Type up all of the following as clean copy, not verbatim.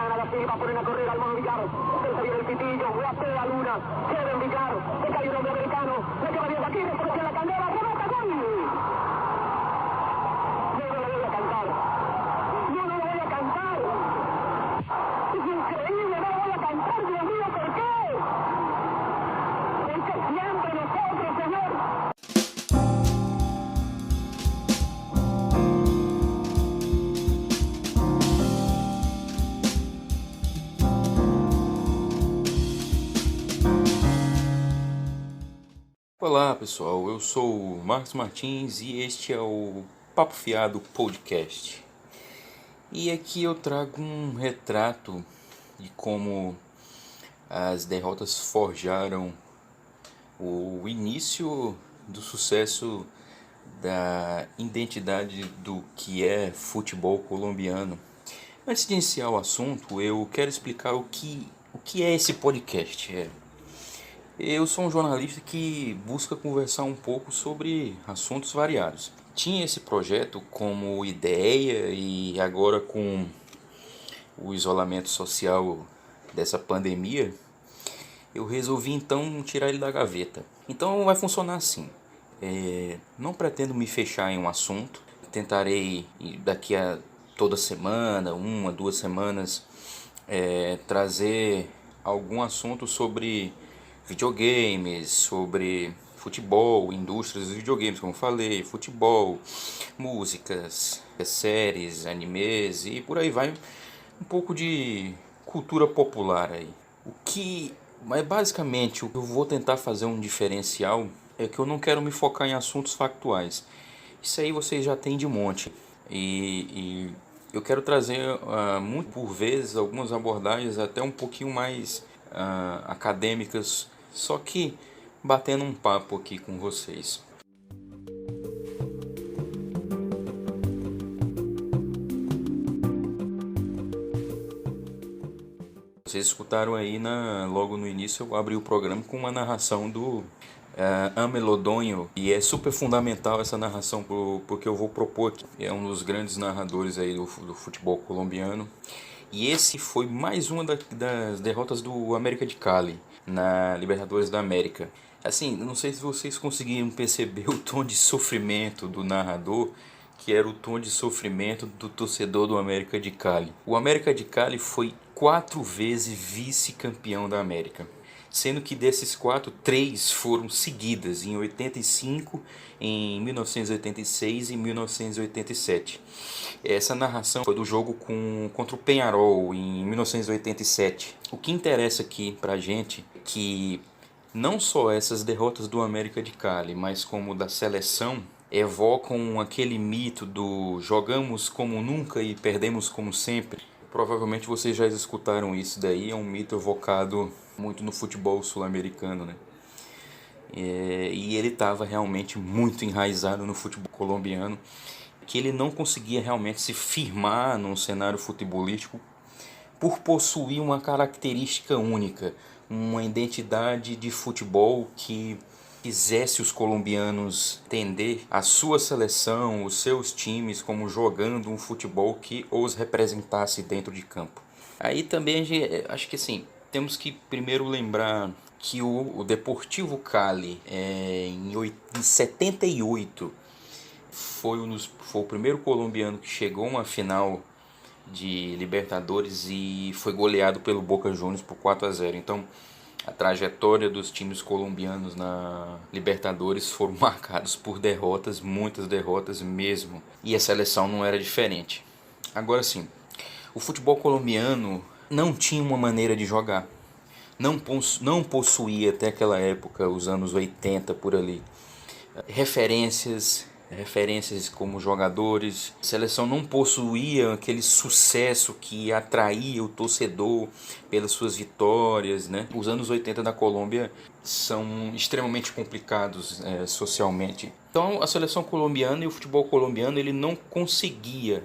Orellana, da Silva ponen a correr al mono Villar. Se viene el pitillo, guapea Luna, quiere en Villar, se cae un hombre americano, le lleva bien aquí, después en la candela, remata, gol. Yo no lo voy a cantar. Yo no lo voy a cantar. Es increíble, no lo voy a cantar, Dios mío, ¿por qué? Porque siempre nosotros, señor. Olá pessoal, eu sou o Marcos Martins e este é o Papo Fiado Podcast. E aqui eu trago um retrato de como as derrotas forjaram o início do sucesso da identidade do que é futebol colombiano. Antes de iniciar o assunto, eu quero explicar o que é esse podcast. Eu sou um jornalista que busca conversar um pouco sobre assuntos variados. Tinha esse projeto como ideia e agora com o isolamento social dessa pandemia, eu resolvi então tirar ele da gaveta. Então vai funcionar assim. Não pretendo me fechar em um assunto. Tentarei daqui a toda semana, 1, 2 semanas, trazer algum assunto sobre videogames, sobre futebol, indústrias dos videogames, como eu falei, futebol, músicas, séries, animes e por aí vai, um pouco de cultura popular aí. Mas basicamente o que eu vou tentar fazer um diferencial é que eu não quero me focar em assuntos factuais. Isso aí vocês já têm de monte. E eu quero trazer muito por vezes algumas abordagens até um pouquinho mais acadêmicas, só que batendo um papo aqui com vocês. Vocês escutaram aí logo no início, eu abri o programa com uma narração do Amelodonho, e é super fundamental essa narração porque eu vou propor aqui. É um dos grandes narradores aí do futebol colombiano. E esse foi mais uma das derrotas do América de Cali na Libertadores da América. Assim, não sei se vocês conseguiram perceber o tom de sofrimento do narrador, que era o tom de sofrimento do torcedor do América de Cali. O América de Cali foi 4 vezes vice-campeão da América, sendo que desses 4, 3 foram seguidas, em 85, em 1986 e 1987. Essa narração foi do jogo contra o Peñarol em 1987. O que interessa aqui pra gente é que não só essas derrotas do América de Cali, mas como da seleção, evocam aquele mito do jogamos como nunca e perdemos como sempre. Provavelmente vocês já escutaram isso daí, é um mito evocado muito no futebol sul-americano, né? E ele estava realmente muito enraizado no futebol colombiano, que ele não conseguia realmente se firmar num cenário futebolístico por possuir uma característica única, uma identidade de futebol que fizesse os colombianos entender a sua seleção, os seus times como jogando um futebol que os representasse dentro de campo. Aí também acho que assim, temos que primeiro lembrar que o Deportivo Cali em 78 foi o primeiro colombiano que chegou a uma final de Libertadores e foi goleado pelo Boca Juniors por 4-0. Então a trajetória dos times colombianos na Libertadores foram marcados por derrotas, muitas derrotas mesmo. E a seleção não era diferente. Agora sim, o futebol colombiano não tinha uma maneira de jogar. Não possuía até aquela época, os anos 80 por ali, referências como jogadores. A seleção não possuía aquele sucesso que atraía o torcedor pelas suas vitórias, né? Os anos 80 da Colômbia são extremamente complicados socialmente. Então a seleção colombiana e o futebol colombiano ele não conseguia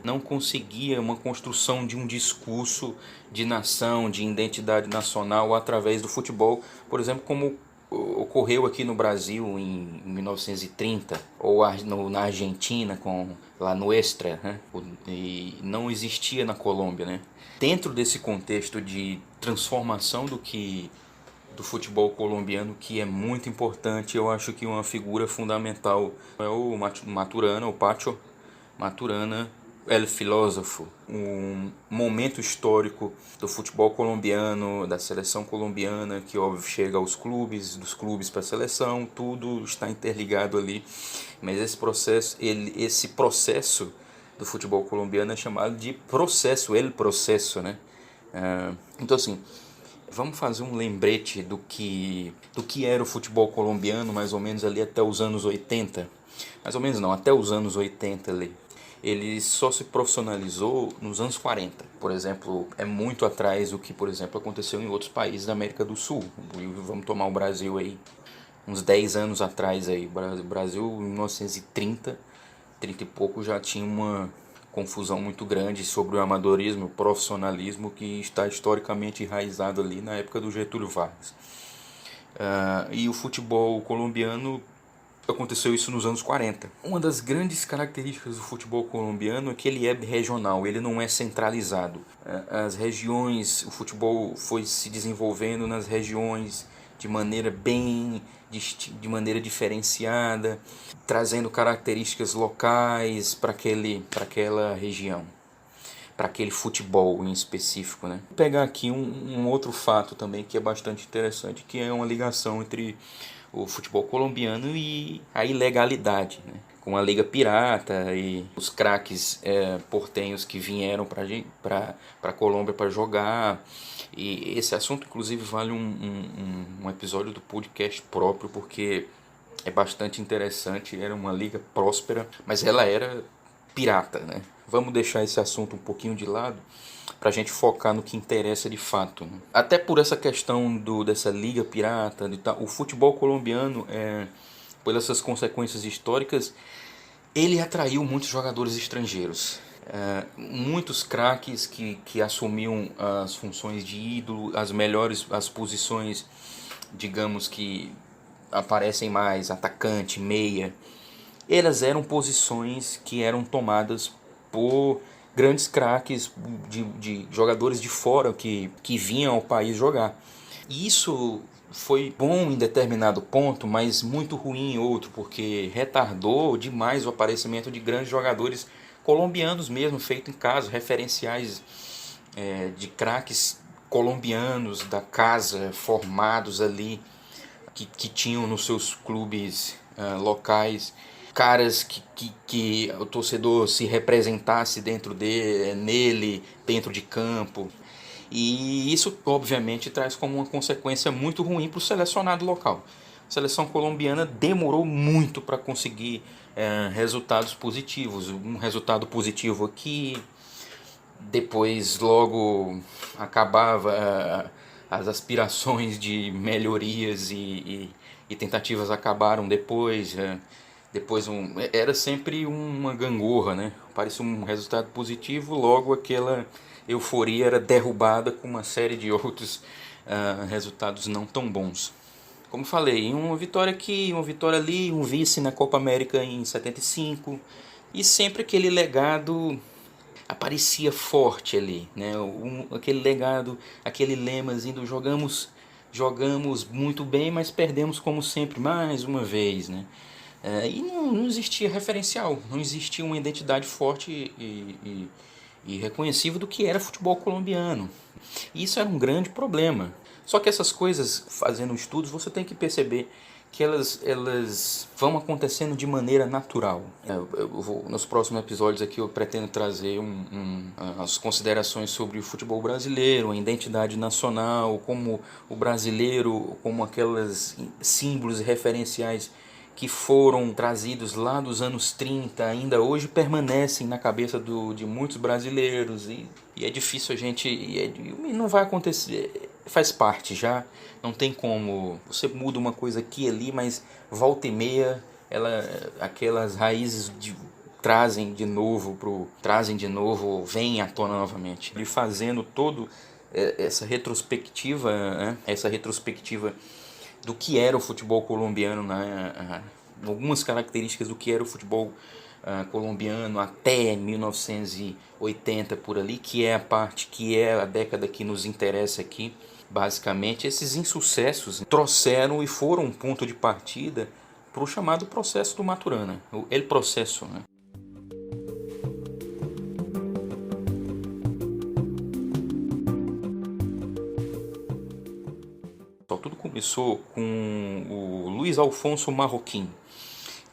uma construção de um discurso de nação, de identidade nacional através do futebol, por exemplo, como ocorreu aqui no Brasil em 1930, ou na Argentina com La Nuestra, né? E não existia na Colômbia, né? Dentro desse contexto de transformação do futebol colombiano, que é muito importante, eu acho que uma figura fundamental é o Maturana, o Pacho Maturana, El Filósofo, um momento histórico do futebol colombiano, da seleção colombiana, que óbvio chega aos clubes, dos clubes para a seleção, tudo está interligado ali. Mas esse processo do futebol colombiano é chamado de processo, el processo, né? Então assim, vamos fazer um lembrete do que era o futebol colombiano, mais ou menos ali até os anos 80. Mais ou menos não, até os anos 80 ali. Ele só se profissionalizou nos anos 40. Por exemplo, é muito atrás do que, por exemplo, aconteceu em outros países da América do Sul. Vamos tomar o Brasil aí, uns 10 anos atrás aí. O Brasil, em 1930, 30 e pouco, já tinha uma confusão muito grande sobre o amadorismo, o profissionalismo, que está historicamente enraizado ali na época do Getúlio Vargas. E o futebol colombiano, aconteceu isso nos anos 40. Uma das grandes características do futebol colombiano é que ele é regional, ele não é centralizado. As regiões, o futebol foi se desenvolvendo nas regiões de maneira de maneira diferenciada, trazendo características locais para aquela região, para aquele futebol em específico, né? Vou pegar aqui um outro fato também que é bastante interessante, que é uma ligação entre o futebol colombiano e a ilegalidade, né? Com a Liga Pirata e os craques portenhos que vieram para a Colômbia para jogar. E esse assunto, inclusive, vale um episódio do podcast próprio, porque é bastante interessante. Era uma liga próspera, mas ela era pirata, né? Vamos deixar esse assunto um pouquinho de lado para a gente focar no que interessa de fato, né? Até por essa questão dessa liga pirata, o futebol colombiano, por essas consequências históricas, ele atraiu muitos jogadores estrangeiros. Muitos craques que assumiam as funções de ídolo, as posições, digamos, que aparecem mais, atacante, meia, elas eram posições que eram tomadas por grandes craques de jogadores de fora que vinham ao país jogar. E isso foi bom em determinado ponto, mas muito ruim em outro, porque retardou demais o aparecimento de grandes jogadores colombianos mesmo, feito em casa, referenciais de craques colombianos da casa, formados ali, que tinham nos seus clubes locais, caras que o torcedor se representasse nele, dentro de campo. E isso, obviamente, traz como uma consequência muito ruim para o selecionado local. A seleção colombiana demorou muito para conseguir resultados positivos. Um resultado positivo aqui, depois logo acabava, as aspirações de melhorias e tentativas acabaram depois. Era sempre uma gangorra, né? Parecia um resultado positivo, logo aquela euforia era derrubada com uma série de outros resultados não tão bons. Como falei, uma vitória aqui, uma vitória ali, um vice na Copa América em 75, e sempre aquele legado aparecia forte ali, né? Aquele legado, aquele lemazinho do jogamos muito bem, mas perdemos como sempre mais uma vez, né? E não existia referencial, não existia uma identidade forte e reconhecível do que era futebol colombiano. E isso era um grande problema. Só que essas coisas, fazendo estudos, você tem que perceber que elas vão acontecendo de maneira natural. Nos próximos episódios aqui eu pretendo trazer as considerações sobre o futebol brasileiro, a identidade nacional, como o brasileiro, como aqueles símbolos e referenciais que foram trazidos lá dos anos 30, ainda hoje permanecem na cabeça de muitos brasileiros, e é difícil a gente... E não vai acontecer, faz parte já, não tem como... Você muda uma coisa aqui e ali, mas volta e meia, aquelas raízes trazem de novo, vêm à tona novamente. E fazendo todo essa retrospectiva, do que era o futebol colombiano, algumas características do que era o futebol colombiano até 1980 por ali, que é a parte que é a década que nos interessa aqui. Basicamente, esses insucessos trouxeram e foram um ponto de partida para o chamado processo do Maturana, o El Processo, né? Tudo começou com o Luiz Alfonso Marroquín,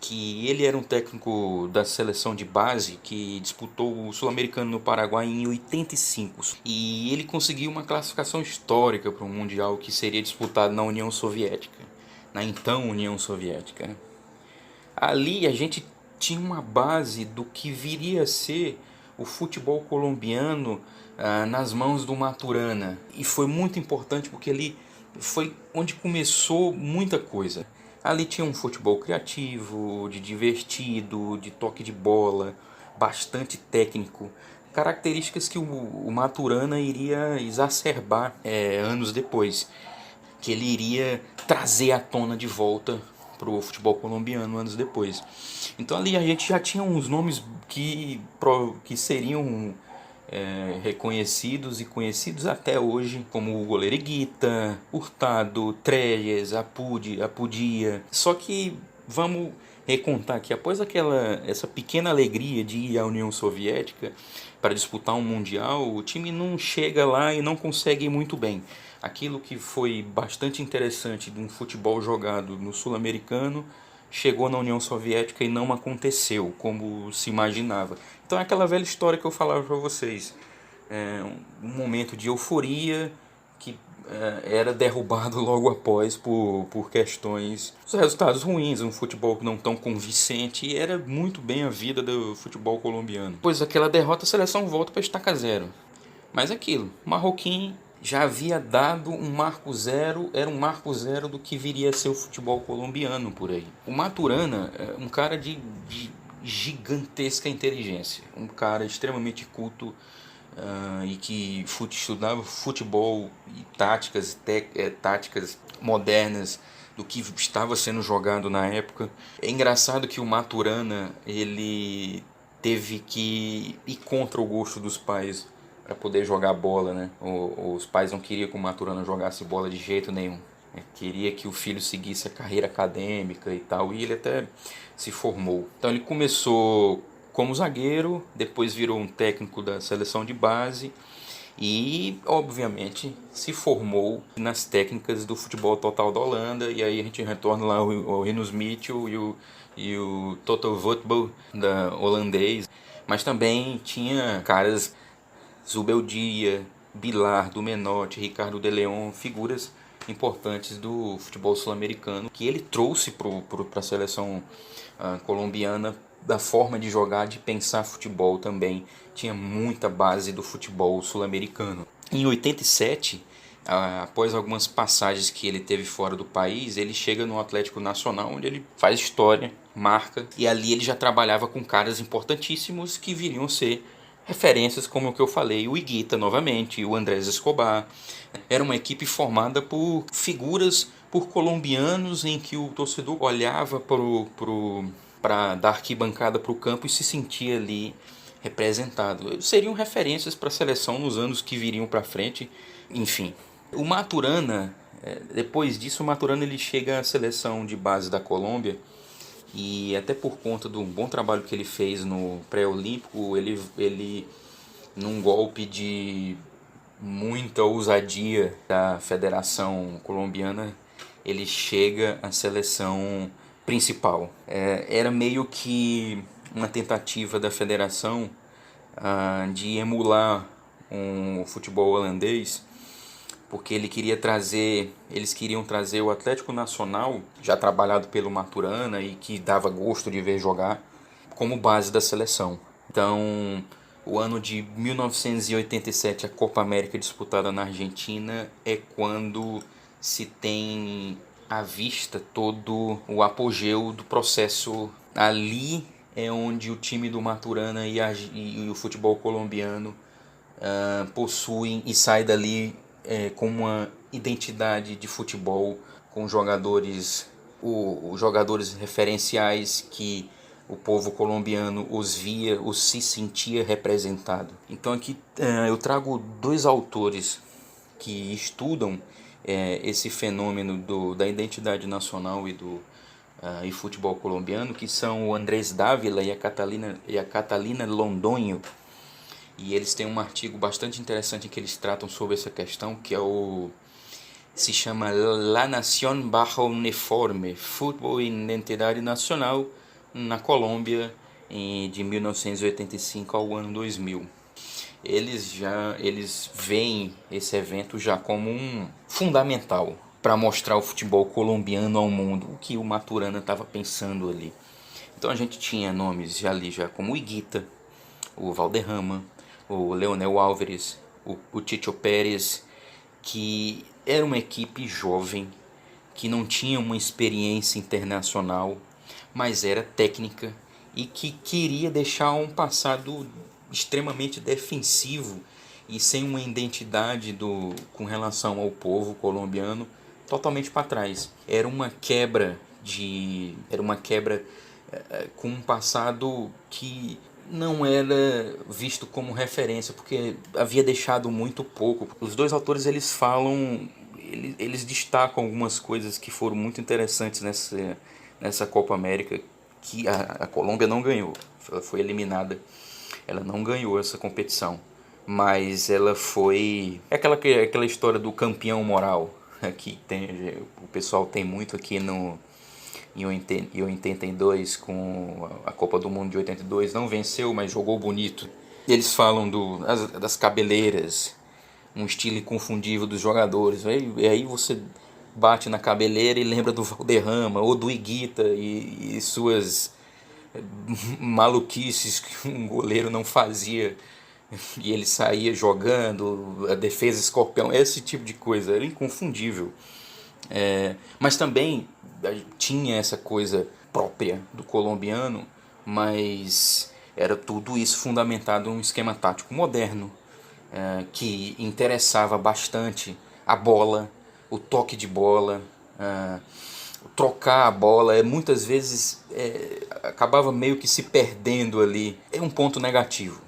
que ele era um técnico da seleção de base que disputou o Sul-Americano no Paraguai em 85. E ele conseguiu uma classificação histórica para o Mundial que seria disputado na União Soviética, na então União Soviética. Ali a gente tinha uma base do que viria a ser o futebol colombiano nas mãos do Maturana. E foi muito importante porque ali foi onde começou muita coisa. Ali tinha um futebol criativo, de divertido, de toque de bola, bastante técnico. Características que o Maturana iria exacerbar anos depois. Que ele iria trazer à tona de volta para o futebol colombiano anos depois. Então ali a gente já tinha uns nomes que seriam reconhecidos e conhecidos até hoje, como o goleiro Higuita, Hurtado, Treyes, Apudia. Só que vamos recontar que após essa pequena alegria de ir à União Soviética para disputar um mundial, o time não chega lá e não consegue ir muito bem. Aquilo que foi bastante interessante de um futebol jogado no Sul-Americano chegou na União Soviética e não aconteceu como se imaginava. Então é aquela velha história que eu falava para vocês. Um momento de euforia que era derrubado logo após por questões, os resultados ruins, um futebol não tão convincente, e era muito bem a vida do futebol colombiano. Depois daquela derrota, a seleção volta para estaca zero. Mas aquilo, Marroquim já havia dado um marco zero, era um marco zero do que viria a ser o futebol colombiano por aí. O Maturana é um cara de gigantesca inteligência, um cara extremamente culto e que estudava futebol e táticas modernas do que estava sendo jogado na época. É engraçado que o Maturana ele teve que ir contra o gosto dos pais para poder jogar bola, né? Os pais não queriam que o Maturana jogasse bola de jeito nenhum. Queria que o filho seguisse a carreira acadêmica e tal, e ele até se formou. Então ele começou como zagueiro, depois virou um técnico da seleção de base e, obviamente, se formou nas técnicas do futebol total da Holanda. E aí a gente retorna lá ao Rinus Michel e o Total Voetbal da holandês. Mas também tinha caras Zubeldia, Bilardo, Menotti, Ricardo de Leon, figuras importantes do futebol sul-americano que ele trouxe para a seleção colombiana, da forma de jogar, de pensar futebol também. Tinha muita base do futebol sul-americano. Em 87, após algumas passagens que ele teve fora do país, ele chega no Atlético Nacional, onde ele faz história, marca, e ali ele já trabalhava com caras importantíssimos que viriam ser referências como o que eu falei, o Higuita novamente, o Andrés Escobar. Era uma equipe formada por figuras, por colombianos, em que o torcedor olhava da arquibancada para o campo e se sentia ali representado. Seriam referências para a seleção nos anos que viriam para frente. Enfim, o Maturana, depois disso, o Maturana ele chega à seleção de base da Colômbia. E até por conta do bom trabalho que ele fez no pré-olímpico, ele num golpe de muita ousadia da Federação Colombiana, ele chega à seleção principal. Era meio que uma tentativa da federação de emular o futebol holandês, porque eles queriam trazer o Atlético Nacional, já trabalhado pelo Maturana e que dava gosto de ver jogar, como base da seleção. Então, o ano de 1987, a Copa América disputada na Argentina, é quando se tem à vista todo o apogeu do processo. Ali é onde o time do Maturana e o futebol colombiano possuem e sai dali com uma identidade de futebol, com jogadores, os jogadores referenciais que o povo colombiano os via, os se sentia representado. Então aqui eu trago dois autores que estudam esse fenômeno da identidade nacional e futebol colombiano, que são o Andrés Dávila e a Catalina Londoño. E eles têm um artigo bastante interessante em que eles tratam sobre essa questão, que se chama La Nación Bajo Uniforme, Futebol e Identidade Nacional na Colômbia de 1985 ao ano 2000. Eles veem esse evento já como um fundamental para mostrar o futebol colombiano ao mundo, o que o Maturana estava pensando ali. Então a gente tinha nomes já como o Higuita, o Valderrama, o Leonel Álvares, o Chicho Pérez, que era uma equipe jovem, que não tinha uma experiência internacional, mas era técnica e que queria deixar um passado extremamente defensivo e sem uma identidade com relação ao povo colombiano totalmente para trás. Era uma quebra com um passado que não era visto como referência, porque havia deixado muito pouco. Os dois autores eles destacam algumas coisas que foram muito interessantes nessa Copa América, que a Colômbia não ganhou. Ela foi eliminada, ela não ganhou essa competição, mas ela foi aquela história do campeão moral que o pessoal tem muito aqui em 82, com a Copa do Mundo de 82, não venceu, mas jogou bonito. Eles falam das cabeleiras, um estilo inconfundível dos jogadores. E aí você bate na cabeleira e lembra do Valderrama ou do Higuita e suas maluquices que um goleiro não fazia e ele saía jogando, a defesa escorpião, esse tipo de coisa, era inconfundível. Mas também tinha essa coisa própria do colombiano, mas era tudo isso fundamentado em um esquema tático moderno, que interessava bastante a bola, o toque de bola, trocar a bola. Muitas vezes acabava meio que se perdendo ali. É um ponto negativo,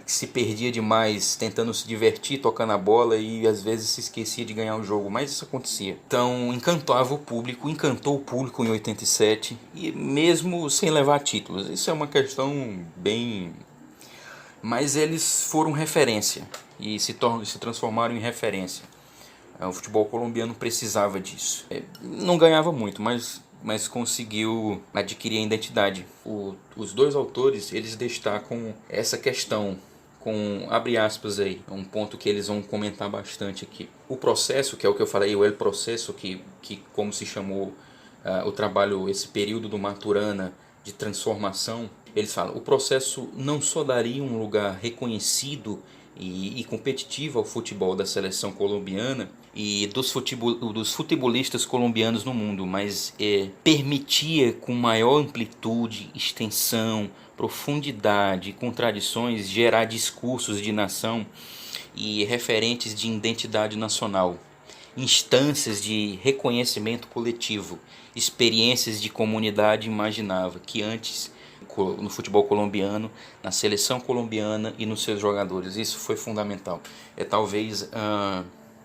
que se perdia demais tentando se divertir, tocando a bola, e às vezes se esquecia de ganhar o jogo, mas isso acontecia. Então encantou o público em 87, e mesmo sem levar títulos. Isso é uma questão bem... Mas eles foram referência e se transformaram em referência. O futebol colombiano precisava disso. Não ganhava muito, mas conseguiu adquirir a identidade. Os dois autores, eles destacam essa questão com, abre aspas aí, um ponto que eles vão comentar bastante aqui. O processo, que é o que eu falei, o El Processo, que como se chamou o trabalho, esse período do Maturana de transformação, eles falam, o processo não só daria um lugar reconhecido e competitivo ao futebol da seleção colombiana e dos futebolistas colombianos no mundo, mas permitia com maior amplitude, extensão, profundidade e contradições gerar discursos de nação e referentes de identidade nacional, instâncias de reconhecimento coletivo, experiências de comunidade imaginável que antes no futebol colombiano, na seleção colombiana e nos seus jogadores. Isso foi fundamental. Talvez,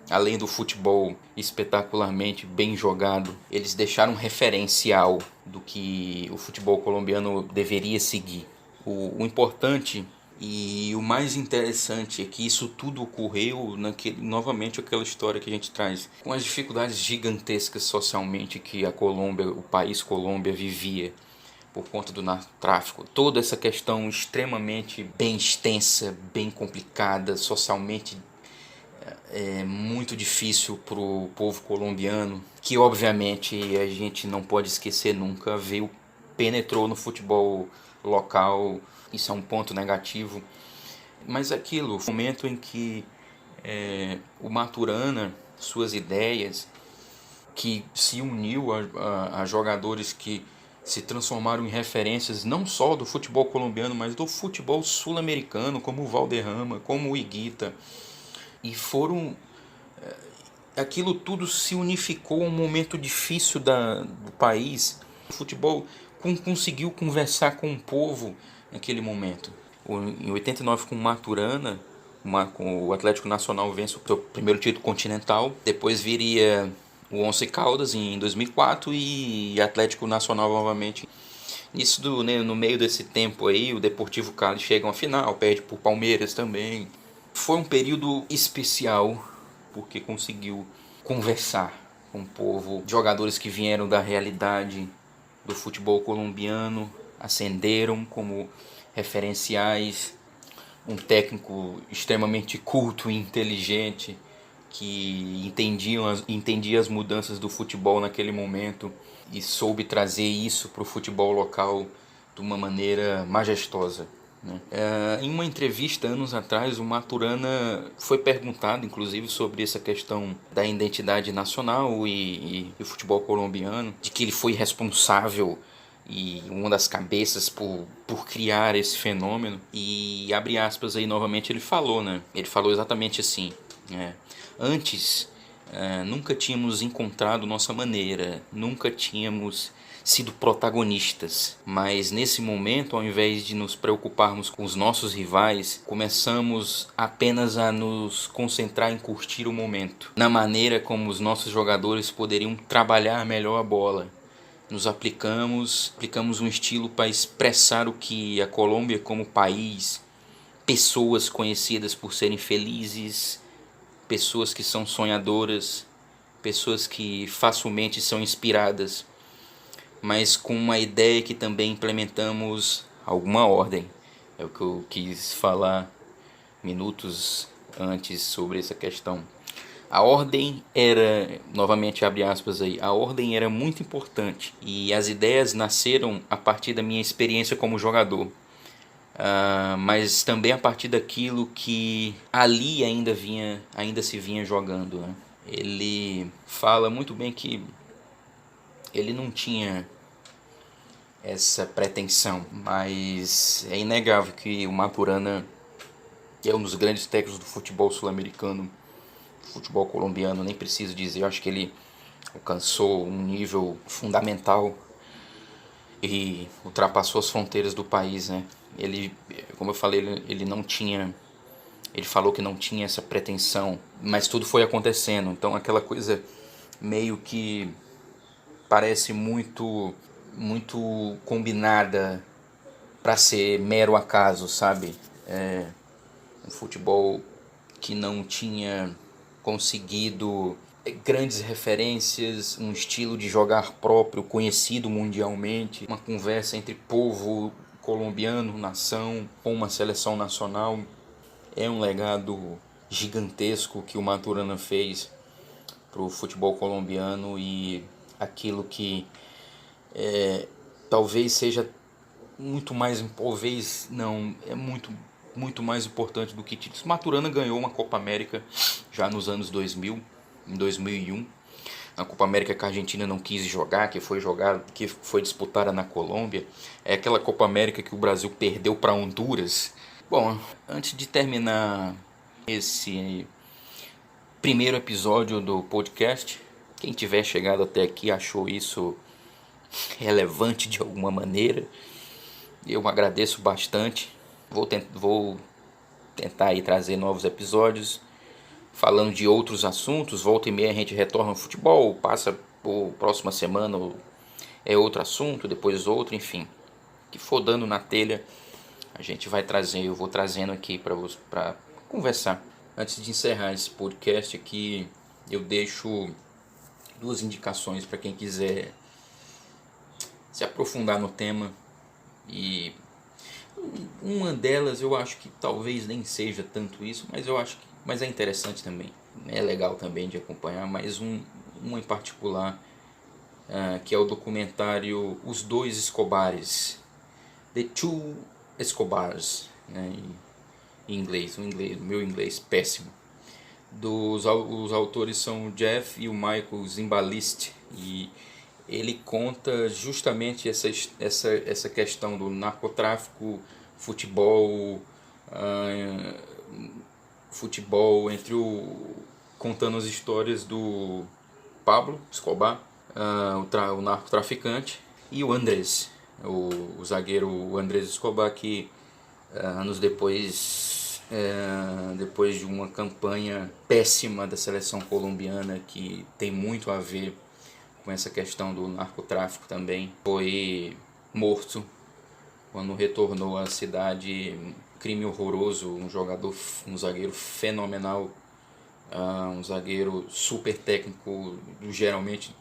além do futebol espetacularmente bem jogado, eles deixaram um referencial do que o futebol colombiano deveria seguir. O importante e o mais interessante é que isso tudo ocorreu novamente aquela história que a gente traz, com as dificuldades gigantescas socialmente que o país Colômbia vivia por conta do narcotráfico, toda essa questão extremamente bem extensa, bem complicada, socialmente muito difícil para o povo colombiano, que obviamente a gente não pode esquecer nunca, penetrou no futebol local. Isso é um ponto negativo, mas aquilo, o momento em que o Maturana, suas ideias, que se uniu a jogadores que se transformaram em referências não só do futebol colombiano, mas do futebol sul-americano, como o Valderrama, como o Higuita, e foram aquilo tudo se unificou um momento difícil do país. O futebol conseguiu conversar com o povo naquele momento. Em 89 com Maturana, com o Atlético Nacional vence o seu primeiro título continental. Depois viria o Once Caldas em 2004 e Atlético Nacional novamente. No meio desse tempo aí, o Deportivo Cali chega a uma final, perde por Palmeiras também. Foi um período especial porque conseguiu conversar com o povo. Jogadores que vieram da realidade do futebol colombiano ascenderam como referenciais. Um técnico extremamente culto e inteligente que entendia as mudanças do futebol naquele momento e soube trazer isso para o futebol local de uma maneira majestosa, né? Em uma entrevista anos atrás, o Maturana foi perguntado inclusive sobre essa questão da identidade nacional e o futebol colombiano, de que ele foi responsável e uma das cabeças por criar esse fenômeno. E abre aspas aí novamente, ele falou, né? Ele falou exatamente assim, né? Antes, nunca tínhamos encontrado nossa maneira, nunca tínhamos sido protagonistas, mas nesse momento, ao invés de nos preocuparmos com os nossos rivais, começamos apenas a nos concentrar em curtir o momento, na maneira como os nossos jogadores poderiam trabalhar melhor a bola. Nos aplicamos um estilo para expressar o que a Colômbia como país, pessoas conhecidas por serem felizes, pessoas que são sonhadoras, pessoas que facilmente são inspiradas, mas com uma ideia que também implementamos alguma ordem. É o que eu quis falar minutos antes sobre essa questão. A ordem era, novamente abre aspas aí, a ordem era muito importante e as ideias nasceram a partir da minha experiência como jogador. Mas também a partir daquilo que ali ainda se vinha jogando, né? Ele fala muito bem que ele não tinha essa pretensão, mas é inegável que o Maturana é um dos grandes técnicos do futebol sul-americano, futebol colombiano, nem preciso dizer. Eu acho que ele alcançou um nível fundamental e ultrapassou as fronteiras do país, né? Ele, como eu falei, ele não tinha, ele falou que não tinha essa pretensão, mas tudo foi acontecendo. Então aquela coisa meio que parece muito combinada para ser mero acaso, sabe? Um futebol que não tinha conseguido grandes referências, um estilo de jogar próprio conhecido mundialmente, uma conversa entre povo colombiano, nação, com uma seleção nacional. É um legado gigantesco que o Maturana fez para o futebol colombiano e aquilo que talvez seja muito mais, talvez não, é muito mais importante do que títulos. Maturana ganhou uma Copa América já nos anos 2000, em 2001. A Copa América que a Argentina não quis jogar, que foi disputada na Colômbia. É aquela Copa América que o Brasil perdeu para Honduras. Bom, antes de terminar esse primeiro episódio do podcast, quem tiver chegado até aqui achou isso relevante de alguma maneira, eu agradeço bastante. Vou tentar aí trazer novos episódios falando de outros assuntos. Volta e meia a gente retorna ao futebol, passa por próxima semana é outro assunto, depois outro, enfim, que for dando na telha a gente vai trazer, eu vou trazendo aqui para conversar. Antes de encerrar esse podcast aqui, eu deixo duas indicações para quem quiser se aprofundar no tema. E uma delas eu acho que talvez nem seja tanto isso, mas é interessante também, é legal também de acompanhar. Mas uma em particular, que é o documentário Os Dois Escobares, The Two Escobars, né, em inglês, meu inglês péssimo. Os autores são o Jeff e o Michael Zimbalist, e ele conta justamente essa questão do narcotráfico, futebol entre contando as histórias do Pablo Escobar, o narcotraficante, e o Andrés, o zagueiro Andrés Escobar, que anos depois, depois de uma campanha péssima da seleção colombiana, que tem muito a ver com essa questão do narcotráfico também, foi morto quando retornou à cidade. Crime horroroso, um zagueiro fenomenal, um zagueiro super técnico, geralmente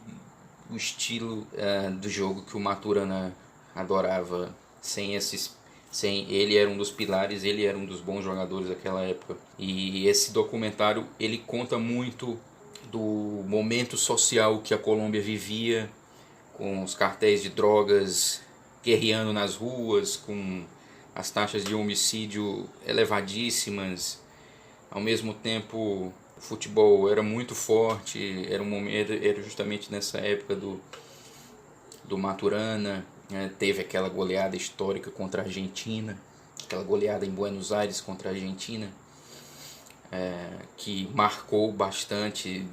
o estilo do jogo que o Maturana adorava. Sem ele era um dos pilares, ele era um dos bons jogadores daquela época. E esse documentário ele conta muito do momento social que a Colômbia vivia, com os cartéis de drogas guerreando nas ruas, com as taxas de homicídio elevadíssimas. Ao mesmo tempo, o futebol era muito forte, era justamente nessa época do Maturana, né? Teve aquela goleada histórica contra a Argentina, aquela goleada em Buenos Aires contra a Argentina, que marcou bastante.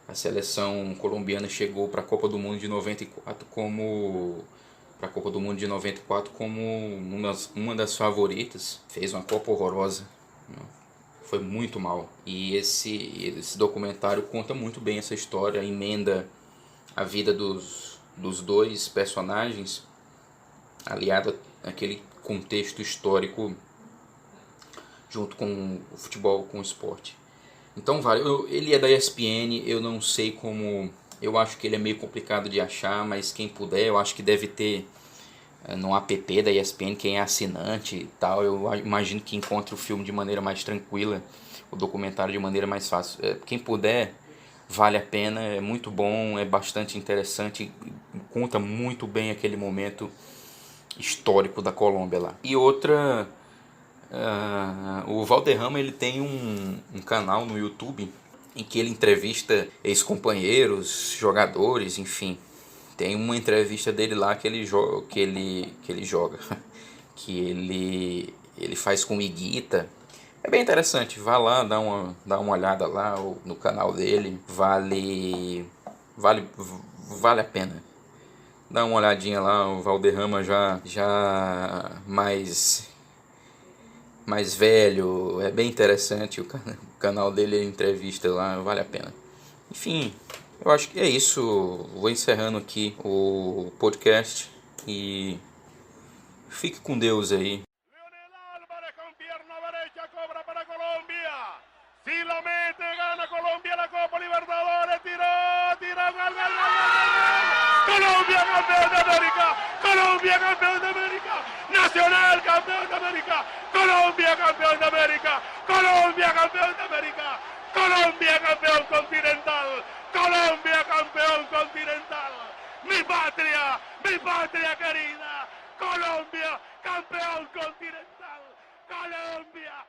A seleção colombiana chegou para a Copa do Mundo de 94 como uma das favoritas. Fez uma Copa horrorosa, né? Foi muito mal. E esse documentário conta muito bem essa história, emenda a vida dos dois personagens, aliado àquele contexto histórico, junto com o futebol, com o esporte. Então vale. Ele é da ESPN, eu não sei como. Eu acho que ele é meio complicado de achar, mas quem puder, eu acho que deve ter no app da ESPN, quem é assinante e tal. Eu imagino que encontre o filme de maneira mais tranquila, o documentário de maneira mais fácil. Quem puder, vale a pena, é muito bom, é bastante interessante, conta muito bem aquele momento histórico da Colômbia lá. E outra, o Valderrama, ele tem um canal no YouTube em que ele entrevista ex-companheiros, jogadores, enfim. Tem uma entrevista dele lá que ele faz com o Higuita. É bem interessante, vá lá, dá uma olhada lá no canal dele, vale a pena. Dá uma olhadinha lá, o Valderrama já mais velho, é bem interessante o canal dele, a entrevista lá, vale a pena. Enfim, eu acho que é isso, vou encerrando aqui o podcast e fique com Deus aí. Si lo mete, gana Colombia la Copa Libertadores, tiró, gol. Colombia campeón de América, Colombia campeón de América, Nacional campeón de América, Colombia campeón de América, Colombia campeón de América, Colombia campeón continental, Colombia campeón continental, mi patria querida, Colombia campeón continental, Colombia